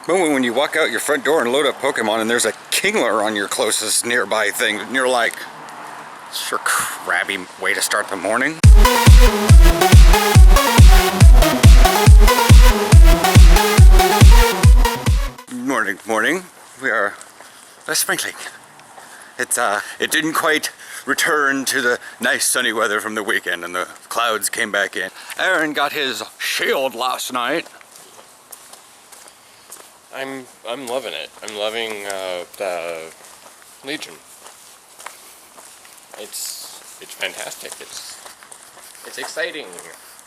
moment when you walk out your front door and load up Pokemon and there's a Kingler on your closest nearby thing, and you're like, sure crabby way to start the morning. Morning. We are sprinkling. It didn't quite return to the nice sunny weather from the weekend, and the clouds came back in. Aaron got his shield last night. I'm loving it. I'm loving the Legion. It's fantastic. It's exciting.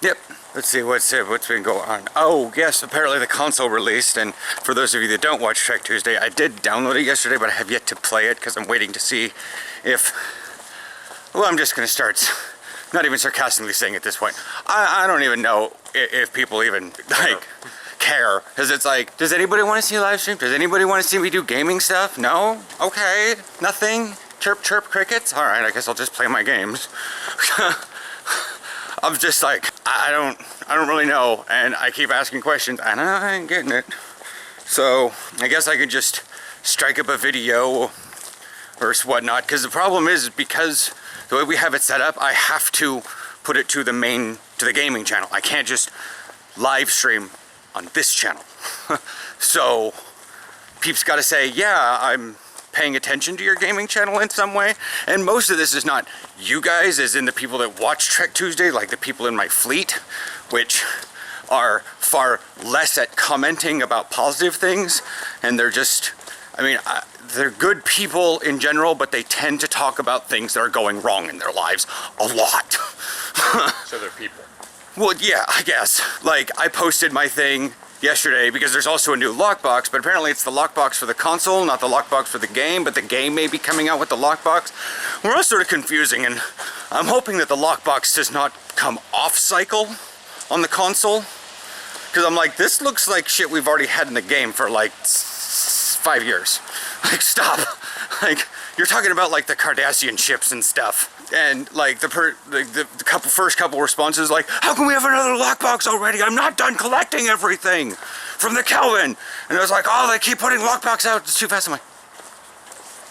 Yep. Let's see what's been going on. Oh yes, apparently the console released, and for those of you that don't watch Trek Tuesday, I did download it yesterday, but I have yet to play it because I'm waiting to see if. Well, I'm just gonna start. Not even sarcastically saying at this point. I don't even know if people even like care, because it's like, does anybody want to see a live stream? Does anybody want to see me do gaming stuff? No? Okay. Nothing. Chirp chirp crickets. All right. I guess I'll just play my games. I'm just like, I don't really know, and I keep asking questions, and I ain't getting it. So I guess I could just strike up a video or whatnot, because the problem is, because the way we have it set up, I have to put it to the gaming channel. I can't just live stream on this channel. So peeps got to say, yeah, I'm paying attention to your gaming channel in some way, and most of this is not you guys, as in the people that watch Trek Tuesday, like the people in my fleet, which are far less at commenting about positive things, and they're just, I mean, they're good people in general, but they tend to talk about things that are going wrong in their lives a lot. So they're people. Well, yeah, I guess. Like, I posted my thing yesterday because there's also a new lockbox, but apparently it's the lockbox for the console, not the lockbox for the game, but the game may be coming out with the lockbox. We're all sort of confusing, and I'm hoping that the lockbox does not come off cycle on the console, because I'm like, this looks like shit we've already had in the game for like 5 years. Like, stop. Like, you're talking about like the Cardassian ships and stuff. And like the first couple responses, like, how can we have another lockbox already? I'm not done collecting everything from the Kelvin. And I was like, oh, they keep putting lockbox out, it's too fast. I'm like,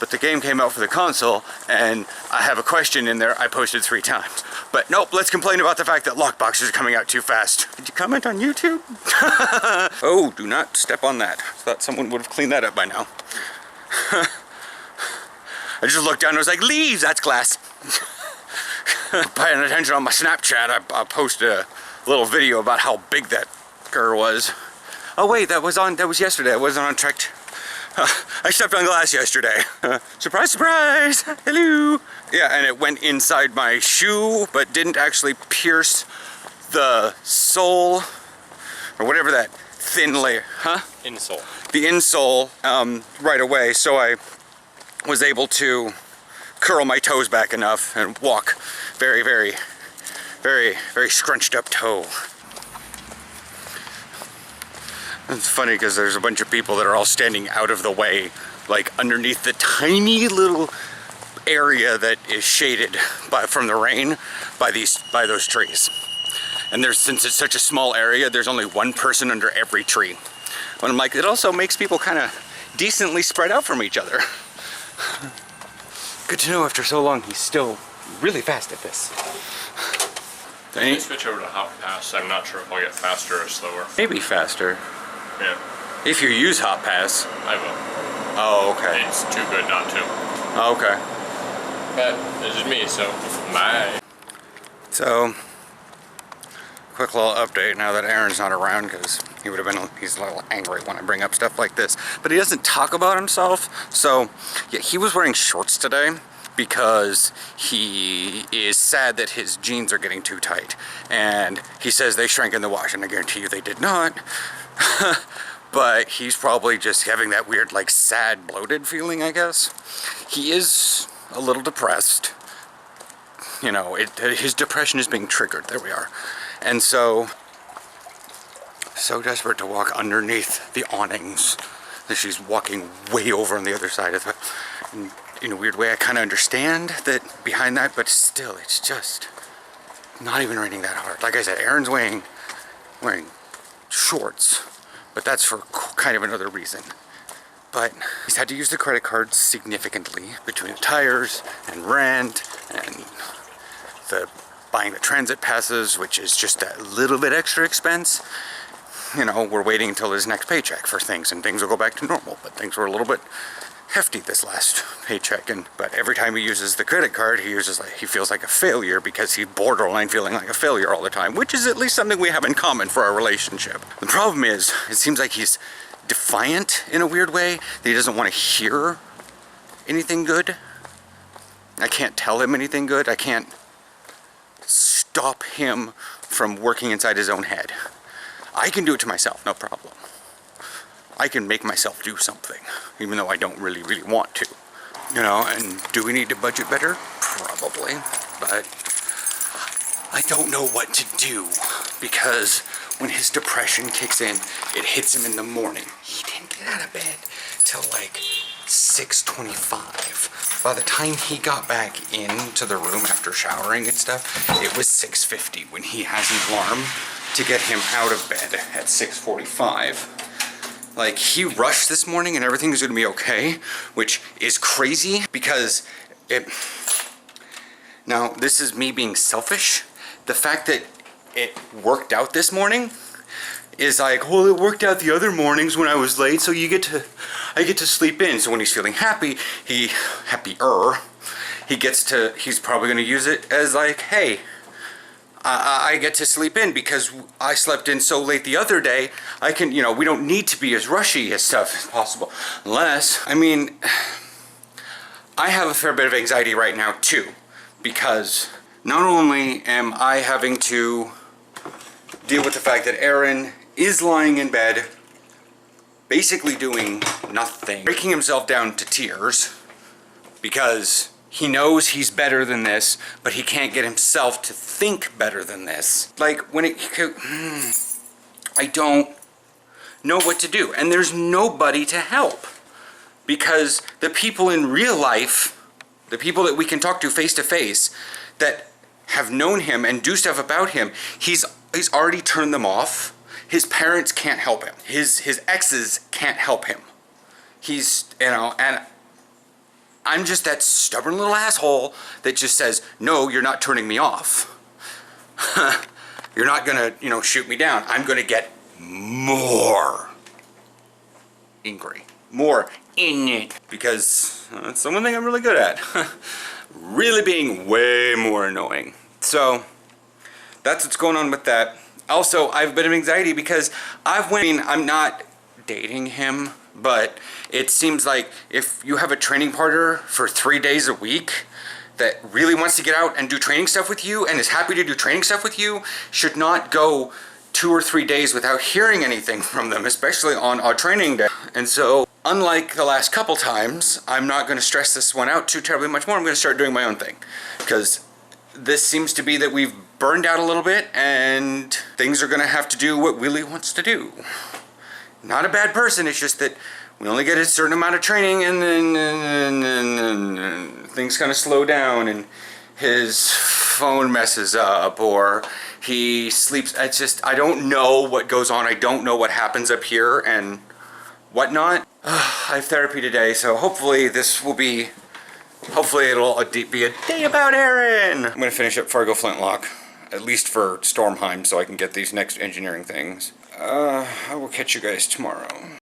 but the game came out for the console, and I have a question in there I posted 3 times. But nope, let's complain about the fact that lockboxes are coming out too fast. Did you comment on YouTube? Oh, do not step on that. Thought someone would have cleaned that up by now. I just looked down and I was like, leaves, that's glass. Paying attention on my Snapchat, I posted a little video about how big that girl was. Oh wait, that was yesterday. I wasn't on Trek. I stepped on glass yesterday. Surprise, surprise, hello. Yeah, and it went inside my shoe, but didn't actually pierce the sole, or whatever that thin layer, huh? Insole. The insole, right away, so I was able to curl my toes back enough and walk very, very, very, very scrunched up toe. It's funny because there's a bunch of people that are all standing out of the way, like underneath the tiny little area that is shaded from the rain by those trees. And since it's such a small area, there's only one person under every tree. But I'm like, it also makes people kind of decently spread out from each other. Good to know after so long he's still really fast at this. When I switch over to Hop Pass, I'm not sure if I'll get faster or slower. Maybe faster. Yeah. If you use Hop Pass. I will. Oh, okay. It's too good not to. Oh, okay. But it's just me, so bye. So, quick little update now that Aaron's not around, because he's a little angry when I bring up stuff like this. But he doesn't talk about himself. So, yeah, he was wearing shorts today because he is sad that his jeans are getting too tight. And he says they shrank in the wash, and I guarantee you they did not. But he's probably just having that weird, like, sad, bloated feeling, I guess. He is a little depressed. You know, his depression is being triggered. There we are. And so desperate to walk underneath the awnings that she's walking way over on the other side of it. And in a weird way, I kind of understand that behind that, but still, it's just not even raining that hard. Like I said, Aaron's wearing shorts, but that's for kind of another reason. But he's had to use the credit card significantly between the tires and rent and the buying the transit passes, which is just a little bit extra expense. You know, we're waiting until his next paycheck for things, and things will go back to normal, but things were a little bit hefty this last paycheck. But every time he uses the credit card, he feels like a failure because he's borderline feeling like a failure all the time, which is at least something we have in common for our relationship. The problem is, it seems like he's defiant in a weird way, that he doesn't want to hear anything good. I can't tell him anything good. I can't stop him from working inside his own head. I can do it to myself, no problem. I can make myself do something, even though I don't really want to. You know, and do we need to budget better? Probably, but I don't know what to do, because when his depression kicks in, it hits him in the morning. He didn't get out of bed till like 6:25. By the time he got back into the room after showering and stuff, it was 6:50 when he has an alarm to get him out of bed at 6:45. Like, he rushed this morning and everything is gonna be okay, which is crazy because now this is me being selfish. The fact that it worked out this morning is like, well, it worked out the other mornings when I was late, so I get to sleep in. So when he's feeling happy, he's probably gonna use it as like, hey, I get to sleep in because I slept in so late the other day. I can, you know, we don't need to be as rushy as stuff as possible. Unless, I mean, I have a fair bit of anxiety right now too, because not only am I having to deal with the fact that Aaron is lying in bed, basically doing nothing, breaking himself down to tears, because he knows he's better than this, but he can't get himself to think better than this. Like, I don't know what to do. And there's nobody to help. Because the people in real life, the people that we can talk to face, that have known him and do stuff about him, he's already turned them off. His parents can't help him. His exes can't help him. He's, you know, and I'm just that stubborn little asshole that just says, no, you're not turning me off. You're not gonna, you know, shoot me down. I'm gonna get more angry, more in it, because that's the one thing I'm really good at. Really being way more annoying. So that's what's going on with that. Also, I have a bit of anxiety because I'm not dating him, but it seems like if you have a training partner for 3 days a week that really wants to get out and do training stuff with you and is happy to do training stuff with you, should not go 2 or 3 days without hearing anything from them, especially on our training day. And so, unlike the last couple times, I'm not going to stress this one out too terribly much more. I'm going to start doing my own thing, because this seems to be that we've burned out a little bit and things are going to have to do what Willie wants to do. Not a bad person, it's just that we only get a certain amount of training, and then things kind of slow down and his phone messes up or he sleeps. It's just, I don't know what goes on. I don't know what happens up here and whatnot. I have therapy today, so hopefully it'll be a day about Aaron. I'm gonna finish up Fargo Flintlock, at least for Stormheim, so I can get these next engineering things. I will catch you guys tomorrow.